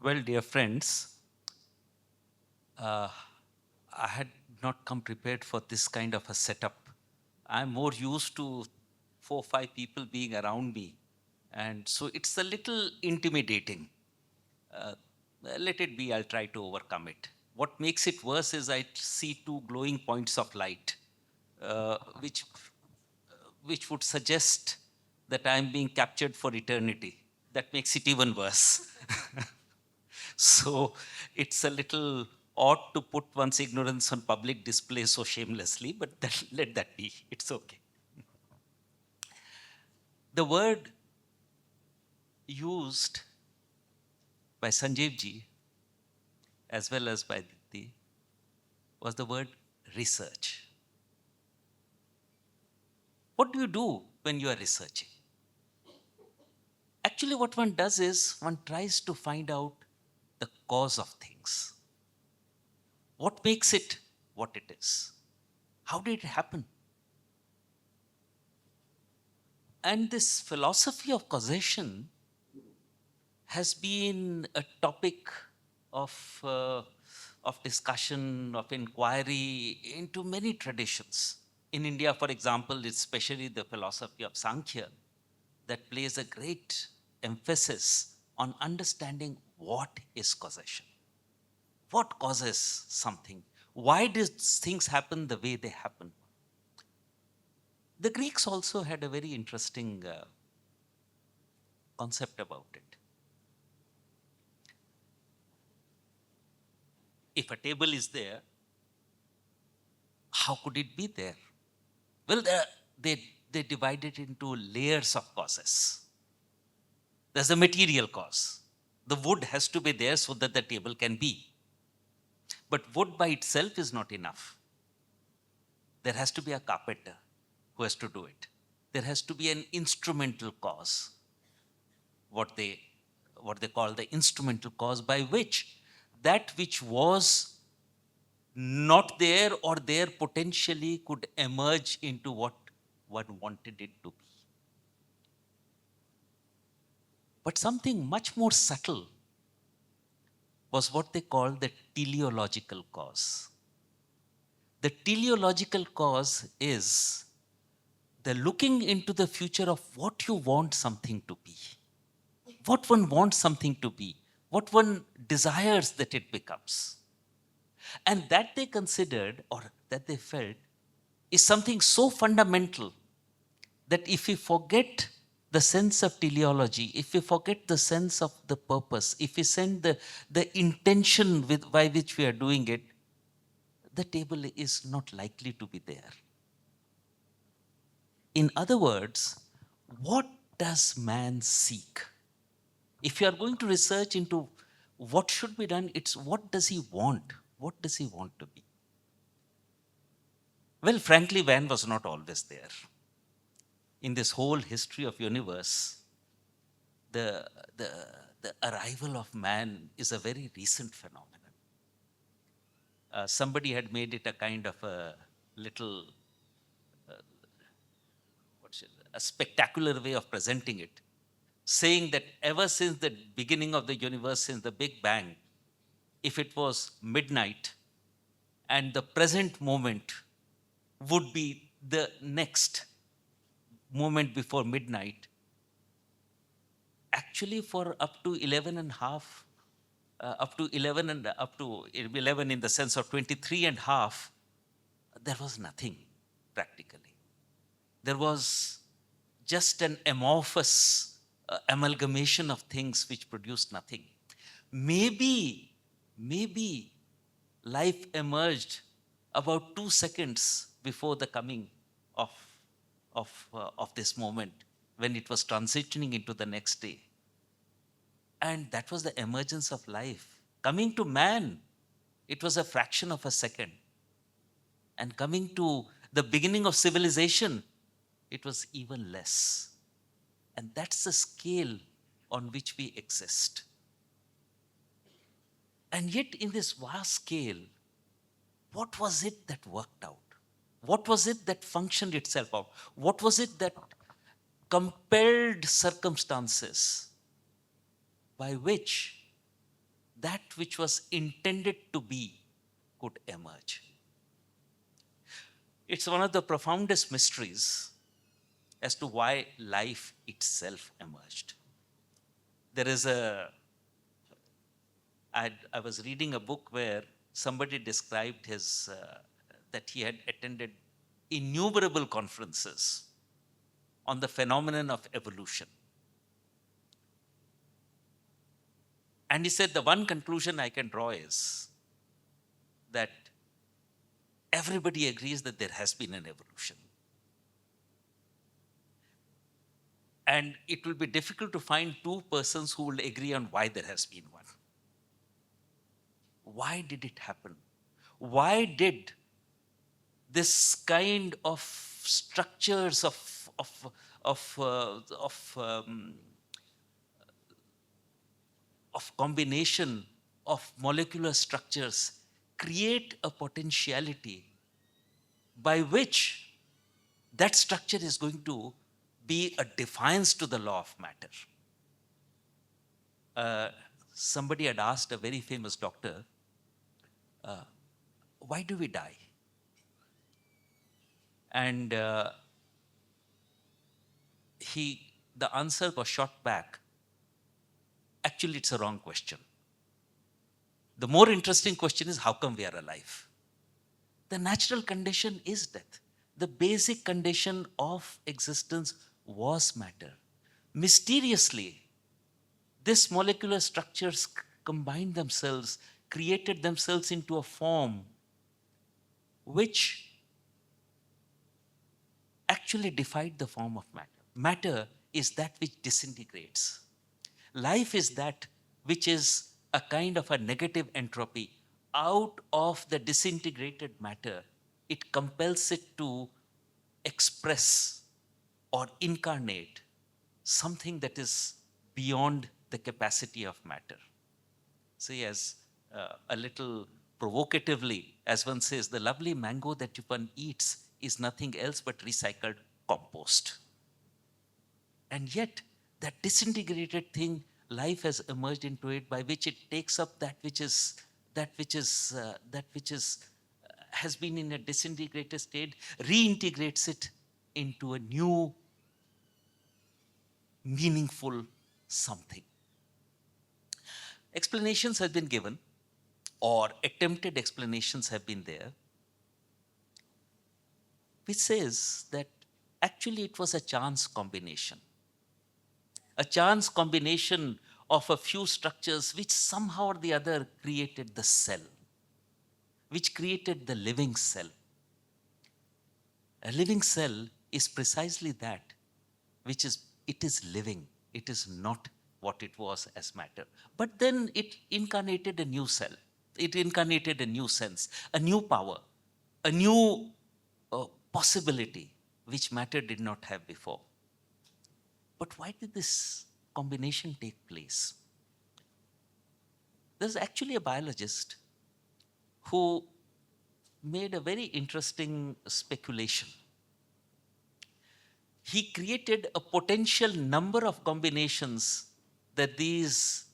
Well, dear friends, uh, I had not come prepared for this kind of a setup. I'm more used to 4 or 5 people being around me. And so it's a little intimidating. Uh, Let it be, I'll try to overcome it. What makes it worse is I see two glowing points of light, uh, which, which would suggest that I'm being captured for eternity. That makes it even worse. So it's a little odd to put one's ignorance on public display so shamelessly, but let that be. It's okay. The word used by Sanjeev ji as well as by Diti was the word research. What do you do when you are researching? Actually, what one does is one tries to find out the cause of things. What makes it what it is? How did it happen? And this philosophy of causation has been a topic of, of discussion, of inquiry into many traditions. In India, for example, it's especially the philosophy of Sankhya that plays a great emphasis on understanding what is causation. What causes something? Why do things happen the way they happen? The Greeks also had a very interesting concept about it. If a table is there, how could it be there? Well, they divide it into layers of causes. There's a material cause. The wood has to be there so that the table can be. But wood by itself is not enough. There has to be a carpenter who has to do it. There has to be an instrumental cause, what they, what they call the instrumental cause, by which that which was not there or there potentially could emerge into what one wanted it to be. But something much more subtle was what they call the teleological cause. The teleological cause is the looking into the future of what you want something to be, what one wants something to be, what one desires that it becomes. And that they considered or that they felt is something so fundamental that if we forget the sense of teleology, if we forget the sense of the purpose, if we send the intention by which we are doing it, the table is not likely to be there. In other words, what does man seek? If you are going to research into what should be done, it's what does he want? What does he want to be? Well, frankly, man was not always there. In this whole history of universe, the, the, the arrival of man is a very recent phenomenon. Somebody had made it a kind of a little, a spectacular way of presenting it, saying that ever since the beginning of the universe, since the Big Bang, if it was midnight and the present moment would be the next moment before midnight, actually for up to 11 and a half, up to 11 and up to 11 in the sense of 23 and a half, there was nothing practically. There was just an amorphous amalgamation of things which produced nothing. Maybe life emerged about 2 seconds before the coming of, of this moment when it was transitioning into the next day. And that was the emergence of life. Coming to man, it was a fraction of a second. And coming to the beginning of civilization, it was even less. And that's the scale on which we exist. And yet, in this vast scale, what was it that worked out? What was it that functioned itself out? What was it that compelled circumstances by which that which was intended to be could emerge. It's one of the profoundest mysteries as to why life itself emerged. There is I was reading a book where somebody described that he had attended innumerable conferences on the phenomenon of evolution. And he said the one conclusion I can draw is that everybody agrees that there has been an evolution. And it will be difficult to find two persons who will agree on why there has been one. Why did it happen? Why did this kind of structures of, uh, of, um, of combination of molecular structures create a potentiality by which that structure is going to be a defiance to the law of matter? Somebody had asked a very famous doctor, why do we die? And the answer was shot back. Actually, it's a wrong question. The more interesting question is, how come we are alive? The natural condition is death. The basic condition of existence was matter. Mysteriously, these molecular structures combined themselves, created themselves into a form which actually defied the form of matter. Matter is that which disintegrates. Life is that which is a kind of a negative entropy. Out of the disintegrated matter, it compels it to express or incarnate something that is beyond the capacity of matter. See, as a little provocatively, as one says, the lovely mango that one eats is nothing else but recycled compost. And yet, that disintegrated thing, life has emerged into it, by which it takes up has been in a disintegrated state, reintegrates it into a new, meaningful something. Explanations have been given, or attempted explanations have been there, which says that actually it was a chance combination. A chance combination of a few structures which somehow or the other created the cell, which created the living cell. A living cell is precisely that which is, it is living. It is not what it was as matter. But then it incarnated a new cell. It incarnated a new sense, a new power, a new possibility which matter did not have before. But why did this combination take place? There's actually a biologist who made a very interesting speculation. He created a potential number of combinations that these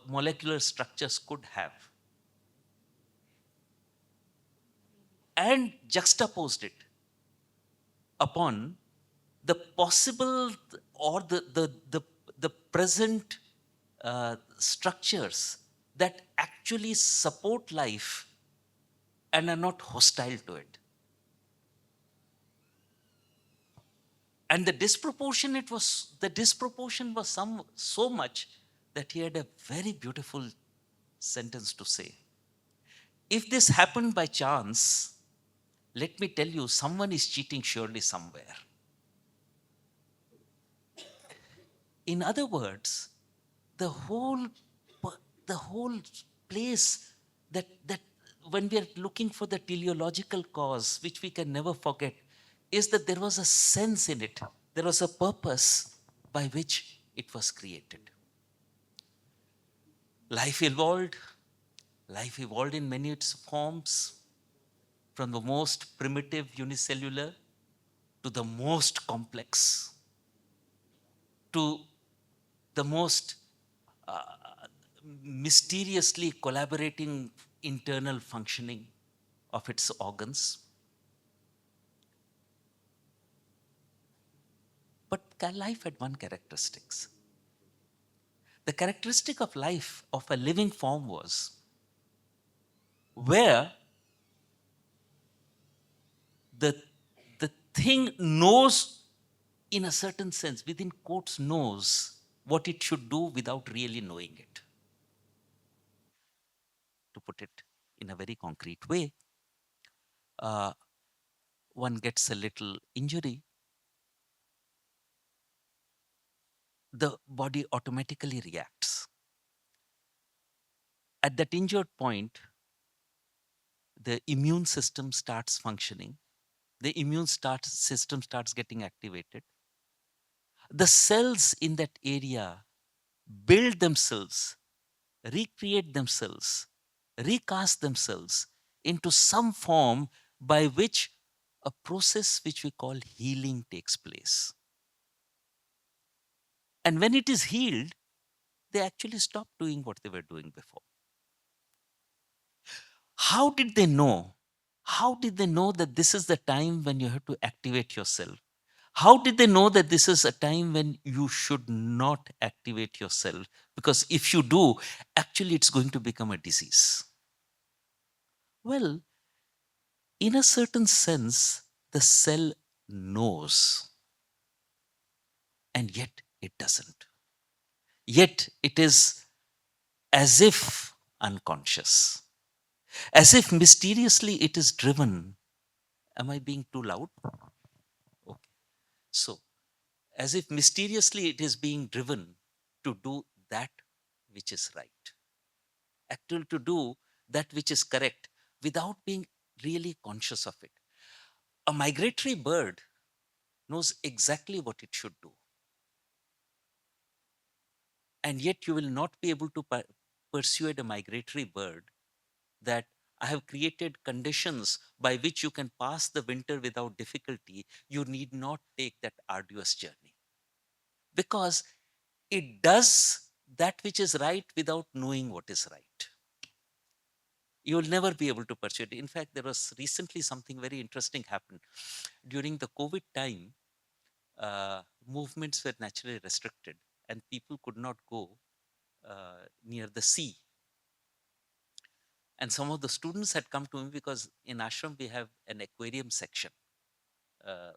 molecular structures could have, and juxtaposed it upon the possible or the present structures that actually support life and are not hostile to it. And the disproportion was so much that he had a very beautiful sentence to say. If this happened by chance, let me tell you, someone is cheating surely somewhere. In other words, the whole place that when we are looking for the teleological cause, which we can never forget, is that there was a sense in it. There was a purpose by which it was created. Life evolved. Life evolved in many its forms, from the most primitive unicellular to the most complex, to the most mysteriously collaborating internal functioning of its organs. But life had one characteristics. The characteristic of life of a living form was where the the thing knows, in a certain sense, within quotes, knows what it should do without really knowing it. To put it in a very concrete way, uh, one gets a little injury, the body automatically reacts. At that injured point, the immune system starts functioning. The system starts getting activated. The cells in that area build themselves, recreate themselves, recast themselves into some form by which a process which we call healing takes place. And when it is healed, they actually stop doing what they were doing before. How did they know? How did they know that this is the time when you have to activate yourself? How did they know that this is a time when you should not activate yourself? Because if you do, actually it's going to become a disease. Well, in a certain sense, the cell knows, and yet it doesn't. Yet it is as if unconscious, as if mysteriously it is driven. Am I being too loud? Okay. So, as if mysteriously it is being driven to do that which is right, actually to do that which is correct without being really conscious of it. A migratory bird knows exactly what it should do, and yet you will not be able to persuade a migratory bird that I have created conditions by which you can pass the winter without difficulty. You need not take that arduous journey, because it does that which is right without knowing what is right. You will never be able to pursue it. In fact, there was recently something very interesting happened. During the COVID time, movements were naturally restricted and people could not go near the sea. And some of the students had come to me because in ashram we have an aquarium section, uh,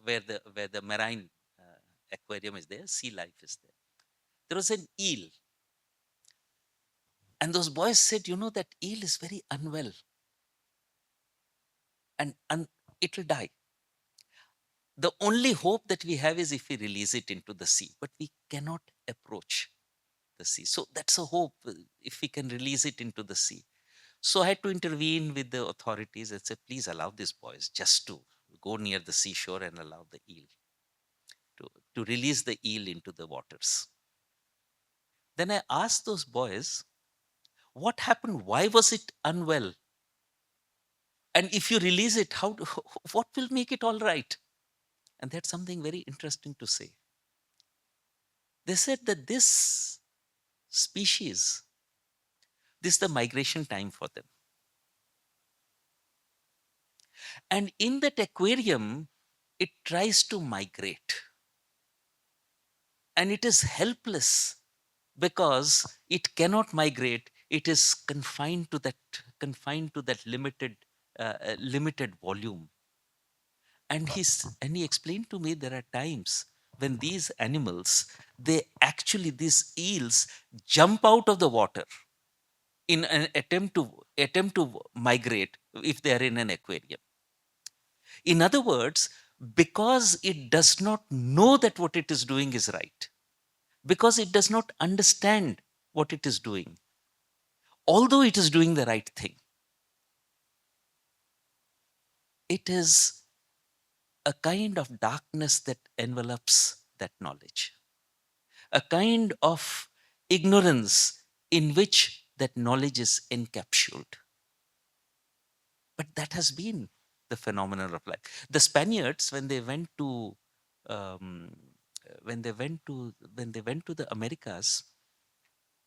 where the marine aquarium is there, sea life is there. There was an eel, and those boys said, you know, that eel is very unwell and it will die. The only hope that we have is if we release it into the sea, but we cannot approach the sea. So that's a hope, if we can release it into the sea. So I had to intervene with the authorities and say, please allow these boys just to go near the seashore and allow the eel to release the eel into the waters. Then I asked those boys, what happened? Why was it unwell? And if you release it, what will make it all right? And that's something very interesting to say. They said that this species, this is the migration time for them. And in that aquarium, it tries to migrate. And it is helpless because it cannot migrate. It is confined to that limited volume. And he explained to me there are times when these animals, these eels jump out of the water in an attempt to migrate if they are in an aquarium. In other words, because it does not know that what it is doing is right, because it does not understand what it is doing, although it is doing the right thing, it is a kind of darkness that envelops that knowledge, a kind of ignorance in which that knowledge is encapsulated. But that has been the phenomenon of life. The Spaniards, when they went to um, when they went to the Americas,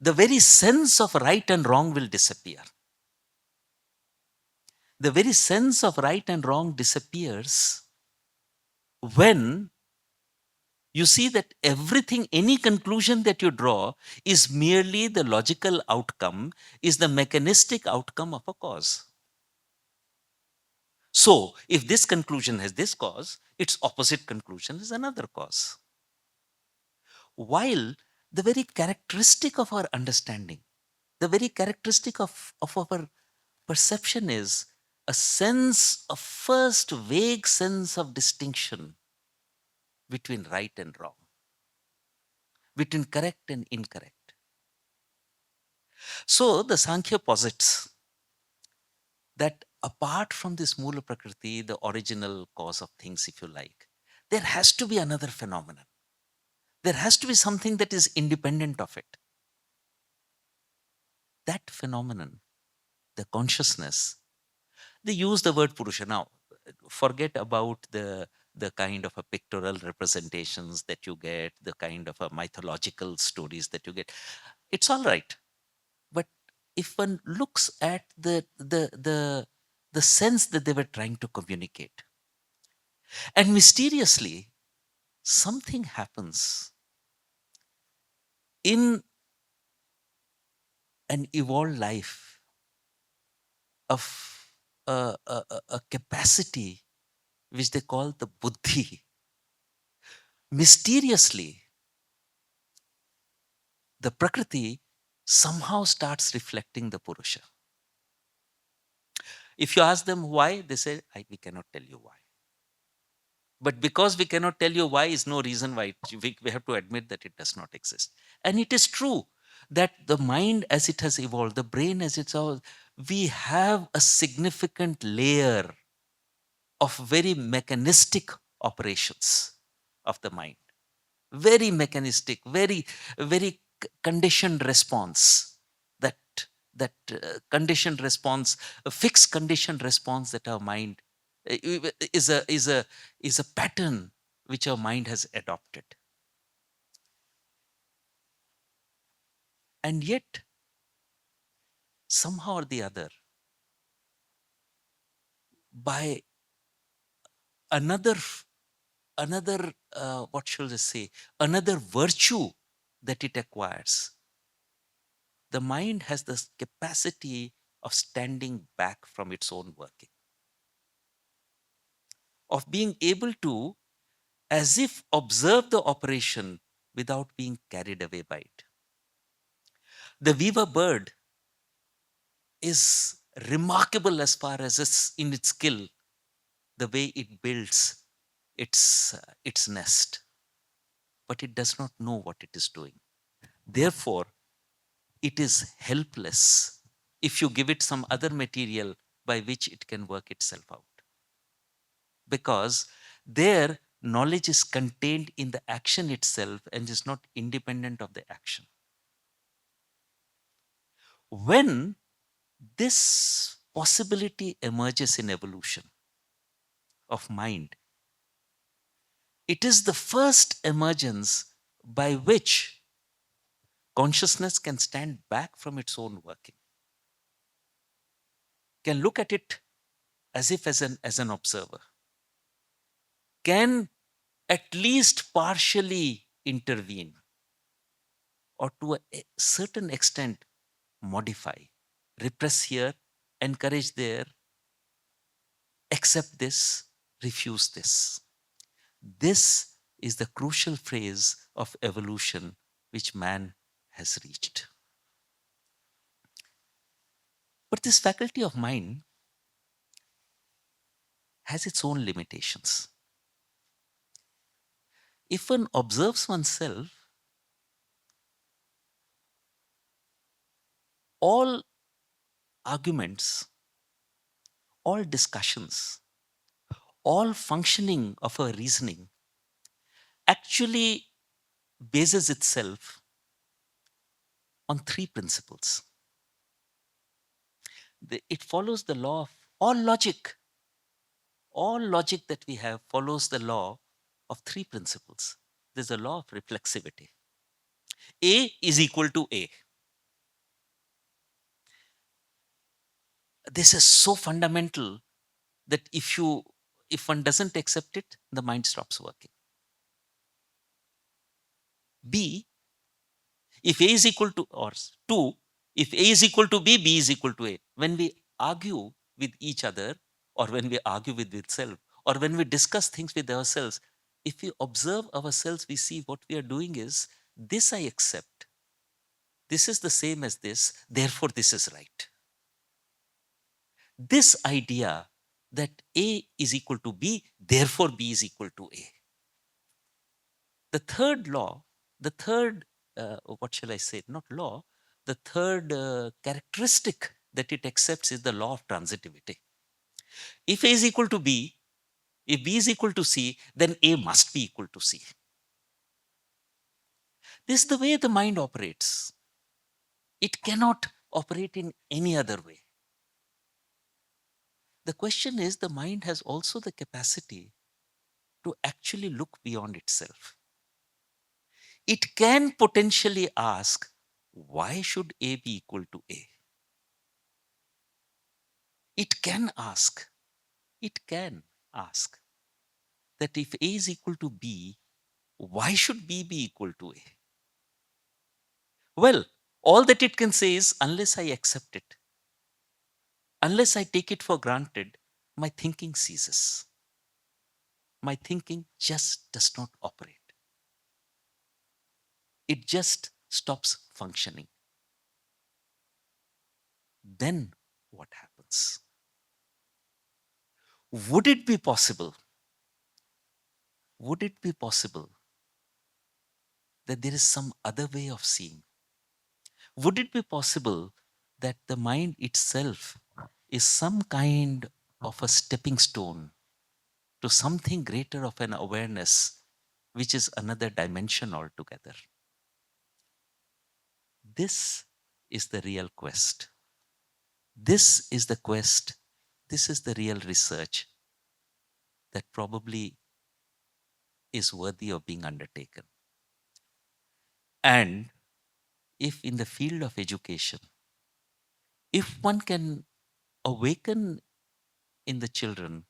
the very sense of right and wrong will disappear. The very sense of right and wrong disappears when you see that everything, any conclusion that you draw is merely the logical outcome, is the mechanistic outcome of a cause. So, if this conclusion has this cause, its opposite conclusion is another cause. While the very characteristic of our understanding, the very characteristic of our perception is a sense, a first vague sense of distinction between right and wrong, between correct and incorrect. So the Sankhya posits that apart from this Mula Prakriti, the original cause of things, if you like, there has to be another phenomenon. There has to be something that is independent of it. That phenomenon, the consciousness, they use the word Purusha. Now, forget about the kind of a pictorial representations that you get, the kind of a mythological stories that you get. It's all right. But if one looks at the sense that they were trying to communicate, and mysteriously something happens in an evolved life of a capacity which they call the buddhi. Mysteriously, the prakriti somehow starts reflecting the purusha. If you ask them why, they say, we cannot tell you why. But because we cannot tell you why is no reason why we have to admit that it does not exist. And it is true that the mind as it has evolved, the brain as it's evolved, we have a significant layer of very mechanistic operations of the mind. Very mechanistic, very conditioned response. That conditioned response, a fixed conditioned response that our mind is a pattern which our mind has adopted. And yet, somehow or the other, by another what shall I say, another virtue that it acquires, the mind has this capacity of standing back from its own working, of being able to, as if, observe the operation without being carried away by it. The Viva bird is remarkable as far as in its skill, the way it builds its nest, but it does not know what it is doing. Therefore, it is helpless if you give it some other material by which it can work itself out. Because their knowledge is contained in the action itself and is not independent of the action. When this possibility emerges in evolution of mind, it is the first emergence by which consciousness can stand back from its own working, can look at it as if as an observer, can at least partially intervene, or to a certain extent modify, repress here, encourage there, accept this, refuse this. This is the crucial phase of evolution which man has reached. But this faculty of mind has its own limitations. If one observes oneself, all arguments, all discussions, all functioning of our reasoning actually bases itself on three principles. It follows the law of all logic. All logic that we have follows the law of three principles. There's a law of reflexivity. A is equal to A. this is so fundamental that if one doesn't accept it, the mind stops working. B, if A is equal to, or 2, if A is equal to B, B is equal to A. When we argue with each other, or when we argue with itself, or when we discuss things with ourselves, if we observe ourselves, we see what we are doing is, this I accept. This is the same as this, therefore this is right. This idea that A is equal to B, therefore B is equal to A. The third law, the third, what shall I say, not law, the third characteristic that it accepts is the law of transitivity. If A is equal to B, if B is equal to C, then A must be equal to C. This is the way the mind operates. It cannot operate in any other way. The question is, the mind has also the capacity to actually look beyond itself. It can potentially ask, why should A be equal to A? It can ask that if A is equal to B, why should B be equal to A? Well, all that it can say is, unless I accept it, unless I take it for granted, my thinking ceases. My thinking just does not operate. It just stops functioning. Then what happens? Would it be possible? Would it be possible that there is some other way of seeing? Would it be possible that the mind itself is some kind of a stepping stone to something greater of an awareness, which is another dimension altogether? This is the real quest. This is the quest. This is the real research that probably is worthy of being undertaken. And if in the field of education, if one can awaken in the children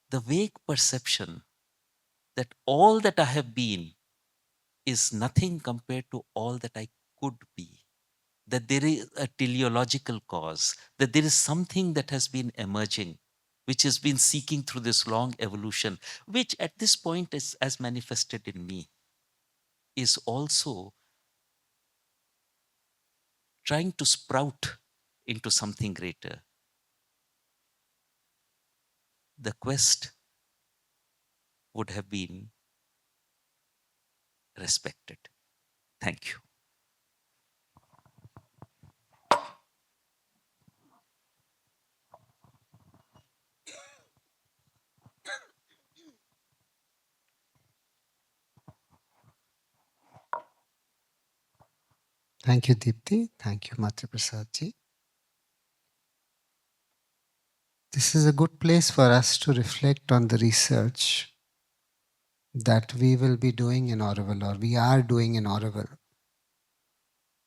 the vague perception that all that I have been is nothing compared to all that I could be, that there is a teleological cause, that there is something that has been emerging, which has been seeking through this long evolution, which at this point is as manifested in me, is also trying to sprout into something greater. The quest would have been respected. Thank you. Thank you, Deepti. Thank you, Matriprasad ji. This is a good place for us to reflect on the research that we will be doing in Auroville, or we are doing in Auroville.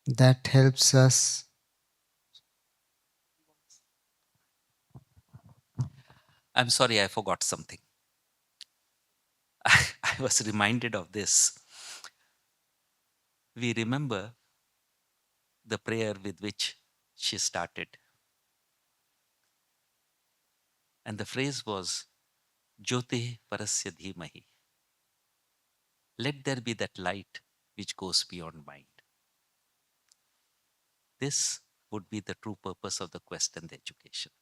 That helps us. I'm sorry, I forgot something. I was reminded of this. We remember the prayer with which she started. And the phrase was, Jyote Parasya Dhimahi. Let there be that light which goes beyond mind. This would be the true purpose of the quest and the education.